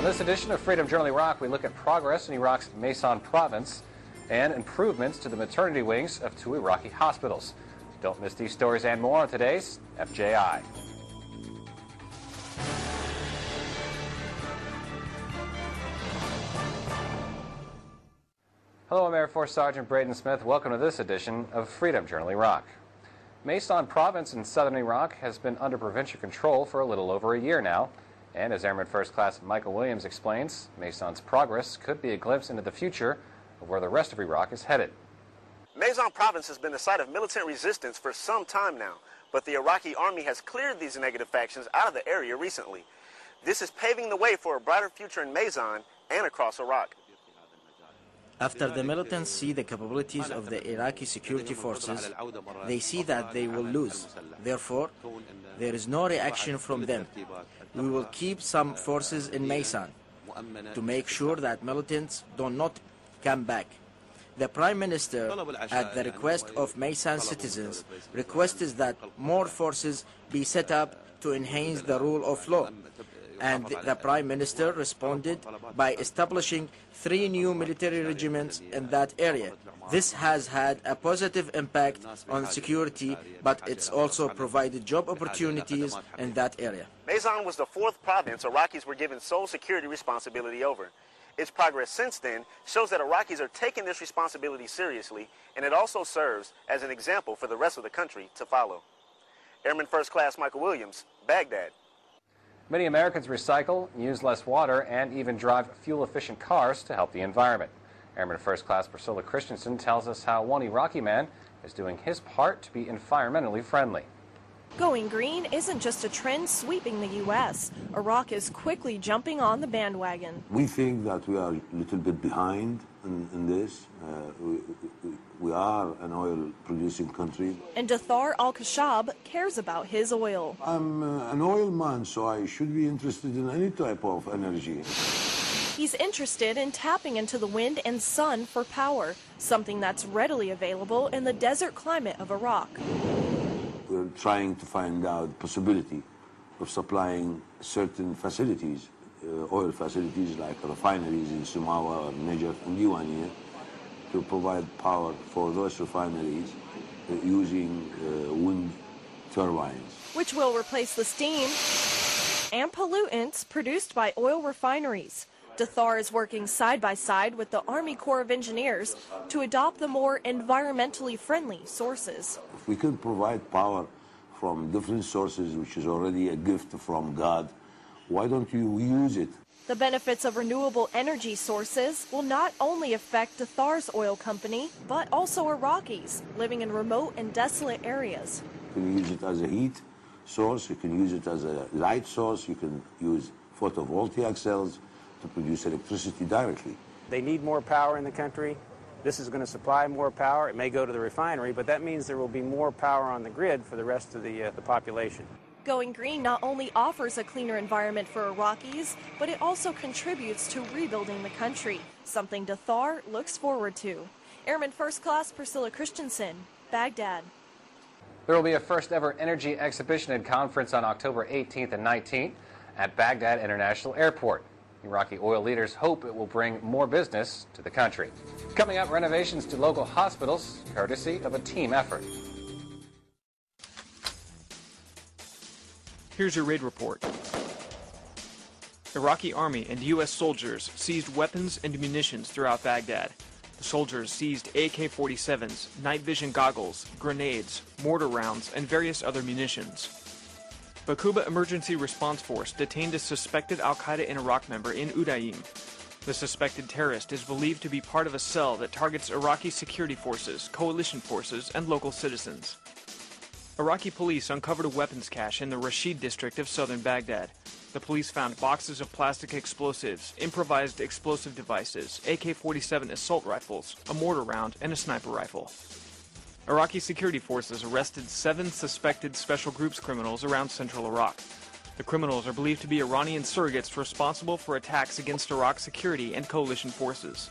On this edition of Freedom Journal Iraq, we look at progress in Iraq's Maysan province and improvements to the maternity wings of 2 Iraqi hospitals. Don't miss these stories and more on today's FJI. Hello, I'm Air Force Sergeant Braden Smith. Welcome to this edition of Freedom Journal Iraq. Maysan province in southern Iraq has been under provincial control for a little over a year now. And as Airman First Class Michael Williams explains, Maysan's progress could be a glimpse into the future of where the rest of Iraq is headed. Maysan province has been the site of militant resistance for some time now, but the Iraqi army has cleared these negative factions out of the area recently. This is paving the way for a brighter future in Maysan and across Iraq. After the militants see the capabilities of the Iraqi security forces, they see that they will lose. Therefore, there is no reaction from them. We will keep some forces in Maysan to make sure that militants do not come back. The Prime Minister, at the request of Maysan citizens, requested that more forces be set up to enhance the rule of law. And the Prime Minister responded by establishing 3 new military regiments in that area. This has had a positive impact on security, but it's also provided job opportunities in that area. Maysan was the 4th province Iraqis were given sole security responsibility over. Its progress since then shows that Iraqis are taking this responsibility seriously, and it also serves as an example for the rest of the country to follow. Airman First Class Michael Williams, Baghdad. Many Americans recycle, use less water, and even drive fuel-efficient cars to help the environment. Airman First Class Priscilla Christensen tells us how one Iraqi man is doing his part to be environmentally friendly. Going green isn't just a trend sweeping the U.S. Iraq is quickly jumping on the bandwagon. We think that we are a little bit behind in this. We are an oil-producing country. And Dathar Al-Khashab cares about his oil. I'm an oil man, so I should be interested in any type of energy. He's interested in tapping into the wind and sun for power, something that's readily available in the desert climate of Iraq. We're trying to find out the possibility of supplying certain facilities, oil facilities like refineries in Sumawa or Najaf and Diwaniyah, to provide power for those refineries using wind turbines. Which will replace the steam and pollutants produced by oil refineries. Dathar is working side by side with the Army Corps of Engineers to adopt the more environmentally friendly sources. If we can provide power from different sources, which is already a gift from God, why don't you use it? The benefits of renewable energy sources will not only affect Dathar's oil company, but also Iraqis living in remote and desolate areas. You can use it as a heat source, you can use it as a light source, you can use photovoltaic cells to produce electricity directly. They need more power in the country. This is going to supply more power. It may go to the refinery, but that means there will be more power on the grid for the rest of the population. Going green not only offers a cleaner environment for Iraqis, but it also contributes to rebuilding the country, something Dathar looks forward to. Airman First Class Priscilla Christensen, Baghdad. There will be a first ever energy exhibition and conference on October 18th and 19th at Baghdad International Airport. Iraqi oil leaders hope it will bring more business to the country. Coming up, renovations to local hospitals, courtesy of a team effort. Here's your raid report. Iraqi army and U.S. soldiers seized weapons and munitions throughout Baghdad. The soldiers seized AK-47s, night vision goggles, grenades, mortar rounds, and various other munitions. Bakuba Emergency Response Force detained a suspected al-Qaeda in Iraq member in Udaim. The suspected terrorist is believed to be part of a cell that targets Iraqi security forces, coalition forces, and local citizens. Iraqi police uncovered a weapons cache in the Rashid district of southern Baghdad. The police found boxes of plastic explosives, improvised explosive devices, AK-47 assault rifles, a mortar round, and a sniper rifle. Iraqi security forces arrested 7 suspected special groups criminals around central Iraq. The criminals are believed to be Iranian surrogates responsible for attacks against Iraq's security and coalition forces.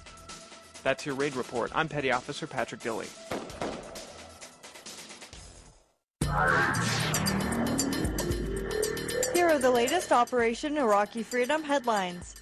That's your raid report. I'm Petty Officer Patrick Dilley. Here are the latest Operation Iraqi Freedom headlines.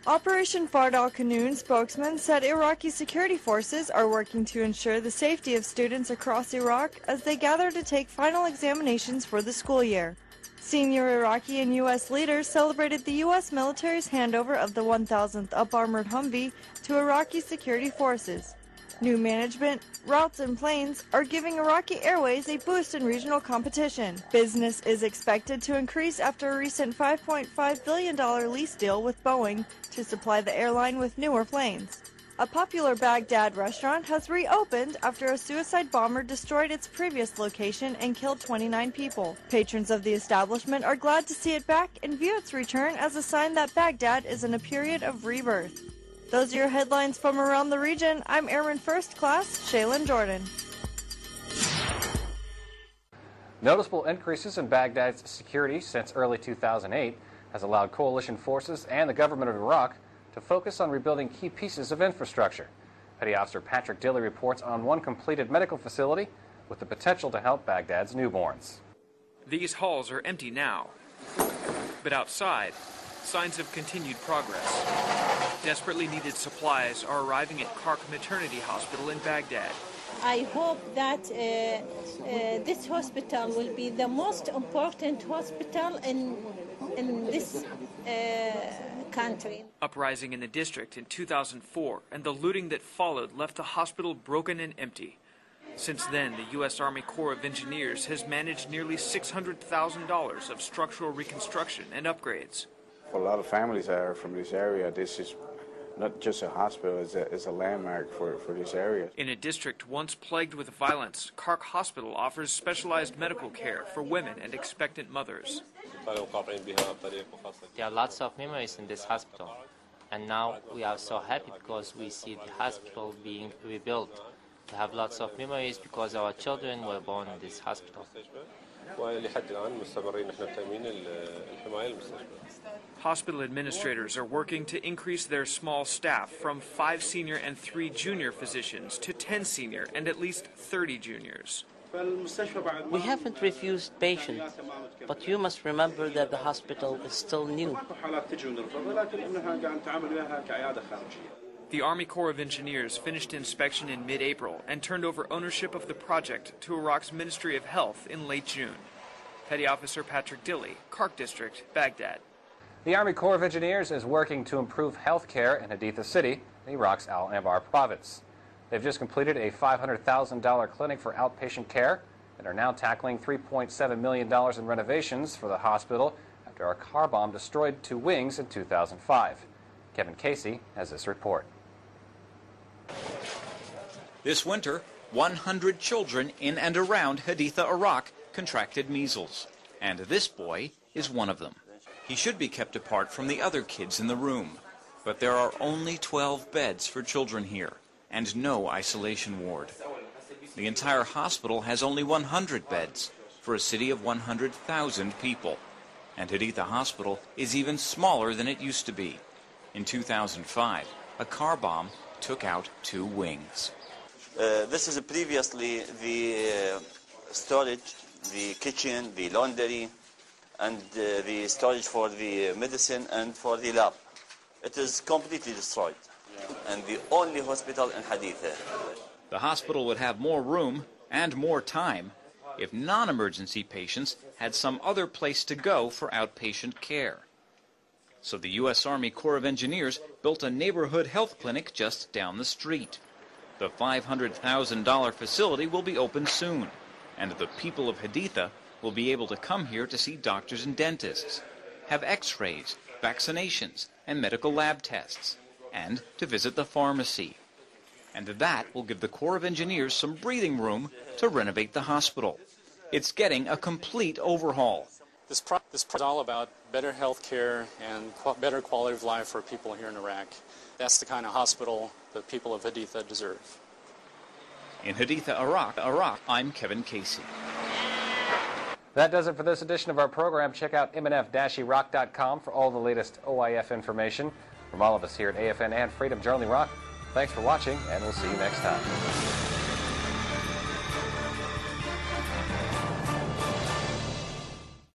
Operation Fard al-Qanoun spokesman said Iraqi security forces are working to ensure the safety of students across Iraq as they gather to take final examinations for the school year. Senior Iraqi and U.S. leaders celebrated the U.S. military's handover of the 1,000th Up-Armored Humvee to Iraqi security forces. New management, routes, and planes are giving Iraqi Airways a boost in regional competition. Business is expected to increase after a recent $5.5 billion lease deal with Boeing to supply the airline with newer planes. A popular Baghdad restaurant has reopened after a suicide bomber destroyed its previous location and killed 29 people. Patrons of the establishment are glad to see it back and view its return as a sign that Baghdad is in a period of rebirth. Those are your headlines from around the region. I'm Airman First Class Shaylin Jordan. Noticeable increases in Baghdad's security since early 2008 has allowed coalition forces and the government of Iraq to focus on rebuilding key pieces of infrastructure. Petty Officer Patrick Dilley reports on one completed medical facility with the potential to help Baghdad's newborns. These halls are empty now, but outside, signs of continued progress. Desperately needed supplies are arriving at Kark Maternity Hospital in Baghdad. I hope that this hospital will be the most important hospital in this country. Uprising in the district in 2004 and the looting that followed left the hospital broken and empty. Since then, the U.S. Army Corps of Engineers has managed nearly $600,000 of structural reconstruction and upgrades. For a lot of families that are from this area, this is not just a hospital, it's a landmark for this area. In a district once plagued with violence, Kark Hospital offers specialized medical care for women and expectant mothers. There are lots of memories in this hospital, and now we are so happy because we see the hospital being rebuilt. We have lots of memories because our children were born in this hospital. Hospital administrators are working to increase their small staff from 5 senior and 3 junior physicians to 10 senior and at least 30 juniors. We haven't refused patients, but you must remember that the hospital is still new. The Army Corps of Engineers finished inspection in mid-April and turned over ownership of the project to Iraq's Ministry of Health in late June. Petty Officer Patrick Dilley, Kark District, Baghdad. The Army Corps of Engineers is working to improve health care in Haditha City, Iraq's Al-Anbar province. They've just completed a $500,000 clinic for outpatient care and are now tackling $3.7 million in renovations for the hospital after a car bomb destroyed 2 wings in 2005. Kevin Casey has this report. This winter, 100 children in and around Haditha, Iraq, contracted measles, and this boy is one of them. He should be kept apart from the other kids in the room, but there are only 12 beds for children here, and no isolation ward. The entire hospital has only 100 beds for a city of 100,000 people, and Haditha Hospital is even smaller than it used to be. In 2005, a car bomb took out 2 wings. This is previously the storage, the kitchen, the laundry, and the storage for the medicine and for the lab. It is completely destroyed, and the only hospital in Haditha. The hospital would have more room and more time if non-emergency patients had some other place to go for outpatient care. So the U.S. Army Corps of Engineers built a neighborhood health clinic just down the street. The $500,000 facility will be open soon, and the people of Haditha will be able to come here to see doctors and dentists, have x-rays, vaccinations, and medical lab tests, and to visit the pharmacy. And that will give the Corps of Engineers some breathing room to renovate the hospital. It's getting a complete overhaul. This project is all about better health care and better quality of life for people here in Iraq. That's the kind of hospital the people of Haditha deserve. In Haditha, Iraq, I'm Kevin Casey. That does it for this edition of our program. Check out mnf-iraq.com for all the latest OIF information. From all of us here at AFN and Freedom Journal Iraq, thanks for watching, and we'll see you next time.